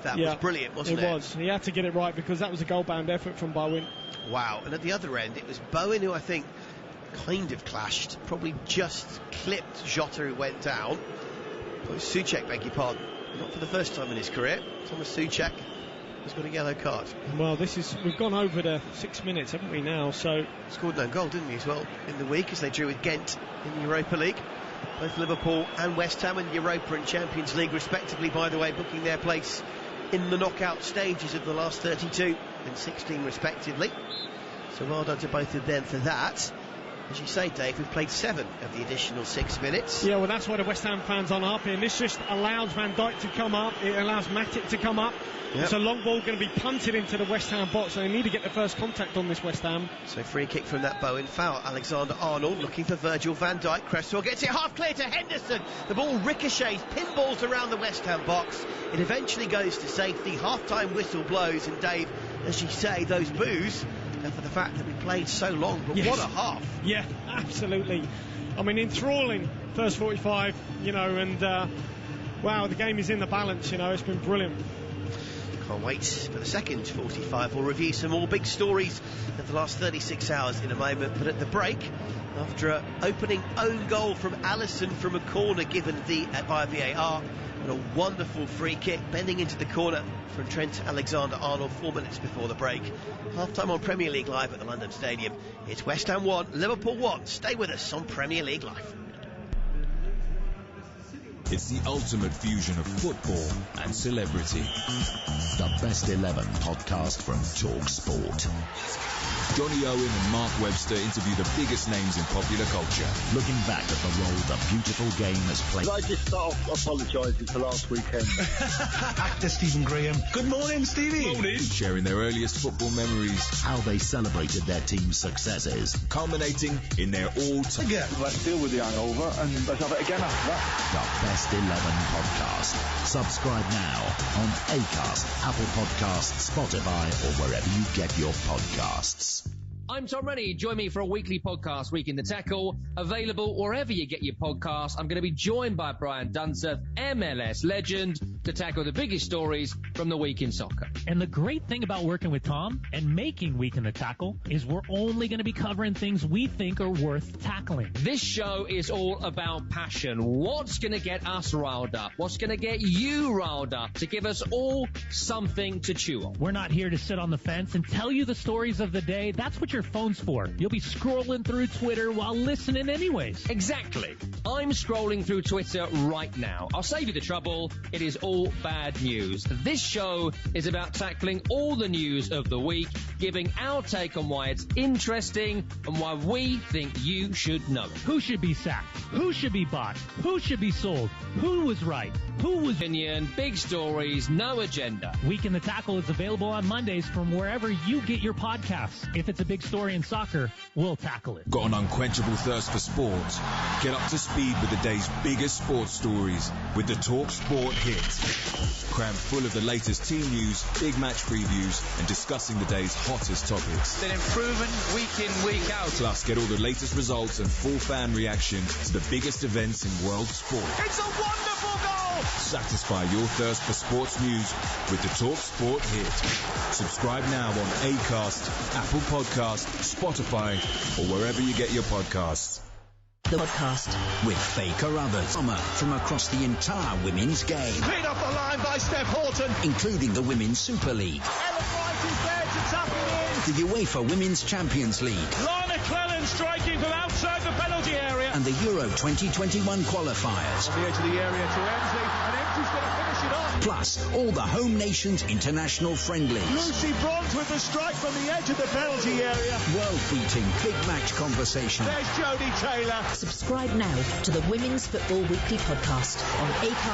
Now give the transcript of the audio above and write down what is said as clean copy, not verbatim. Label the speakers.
Speaker 1: That was brilliant, wasn't it?
Speaker 2: It was. He had to get it right because that was a goal-bound effort from Bowen.
Speaker 1: Wow. And at the other end, it was Bowen who I think kind of clashed, probably just clipped Jota, who went down. Souček, beg your pardon. Not for the first time in his career. Thomas Souček has got a yellow card.
Speaker 2: Well, we've gone over the 6 minutes, haven't we now? So
Speaker 1: scored no goal, didn't he, as well, in the week as they drew with Ghent in the Europa League. Both Liverpool and West Ham in Europa and Champions League respectively, by the way, booking their place in the knockout stages of the last 32 and 16 respectively. So well done to both of them for that. As you say, Dave, we've played 7 of the additional 6 minutes.
Speaker 2: Yeah, well, that's why the West Ham fans aren't happy, and this just allows Van Dijk to come up, it allows Matic to come up. Yep. It's a long ball going to be punted into the West Ham box, and they need to get the first contact on this West Ham.
Speaker 1: So free kick from that Bowen foul. Alexander-Arnold looking for Virgil van Dijk. Cresswell gets it half clear to Henderson. The ball ricochets, pinballs around the West Ham box. It eventually goes to safety. Half-time whistle blows, and Dave, as you say, those boos for the fact that we played so long, but yes. What a half.
Speaker 2: Yeah, absolutely. I mean, enthralling first 45, and wow, the game is in the balance, it's been brilliant.
Speaker 1: Can't wait for the second 45. We'll review some more big stories of the last 36 hours in a moment, but at the break, after an opening own goal from Alisson from a corner given via VAR, and a wonderful free kick bending into the corner from Trent Alexander-Arnold 4 minutes before the break. Half-time on Premier League Live at the London Stadium. It's West Ham 1, Liverpool 1. Stay with us on Premier League Live.
Speaker 3: It's the ultimate fusion of football and celebrity.
Speaker 4: The Best 11 podcast from Talk Sport.
Speaker 3: Johnny Owen and Mark Webster interview the biggest names in popular culture.
Speaker 4: Looking back at the role the beautiful game has played.
Speaker 5: Could I just start off apologising for last weekend?
Speaker 6: Actor Stephen Graham. Good morning, Stevie.
Speaker 3: Morning. Sharing their earliest football memories.
Speaker 4: How they celebrated their team's successes.
Speaker 3: Culminating in their all-time...
Speaker 5: Let's deal with the hangover and let's have it again after that.
Speaker 4: The Best 11 podcast. Subscribe now on Acast, Apple Podcasts, Spotify, or wherever you get your podcasts.
Speaker 7: I'm Tom Rennie. Join me for a weekly podcast, Week in the Tackle, available wherever you get your podcasts. I'm going to be joined by Brian Dunseth, MLS legend, to tackle the biggest stories from the week in soccer.
Speaker 8: And the great thing about working with Tom and making Week in the Tackle is we're only going to be covering things we think are worth tackling.
Speaker 7: This show is all about passion. What's going to get us riled up? What's going to get you riled up to give us all something to chew on?
Speaker 8: We're not here to sit on the fence and tell you the stories of the day. That's what your phone's for. You'll be scrolling through Twitter while listening anyways.
Speaker 7: Exactly. I'm scrolling through Twitter right now. I'll save you the trouble. It is all bad news. This show is about tackling all the news of the week, giving our take on why it's interesting and why we think you should know it.
Speaker 8: Who should be sacked? Who should be bought? Who should be sold? Who was right? Who was...
Speaker 7: Opinion, big stories, no agenda.
Speaker 8: Week in the Tackle is available on Mondays from wherever you get your podcasts. If it's a big story in soccer, we'll tackle it.
Speaker 3: Got an unquenchable thirst for sport? Get up to speed with the day's biggest sports stories with the Talk Sport Hit. Crammed full of the latest team news, big match previews, and discussing the day's hottest topics.
Speaker 9: An improvement week in, week out.
Speaker 3: Plus, get all the latest results and full fan reaction to the biggest events in world sport.
Speaker 9: It's a wonderful goal!
Speaker 3: Satisfy your thirst for sports news with the Talk Sport Hit. Subscribe now on Acast, Apple Podcasts, Spotify, or wherever you get your podcasts.
Speaker 10: The podcast with Faye Carruthers from across the entire women's game.
Speaker 9: Cleared off the line by Steph Horton.
Speaker 10: Including the Women's Super League.
Speaker 9: Ellen White is there to tap it
Speaker 10: in. The UEFA Women's Champions League.
Speaker 9: Lana Cleland striking from outside the penalty area.
Speaker 10: And the Euro 2021 qualifiers.
Speaker 9: On the edge of the area to Emsley. And Emsley's going to finish it off.
Speaker 10: Plus, all the home nations' international friendlies.
Speaker 9: Lucy Bronze with the strike from the edge of the penalty area.
Speaker 10: World-beating big match conversation.
Speaker 9: There's Jodie Taylor.
Speaker 11: Subscribe now to the Women's Football Weekly podcast on Acast,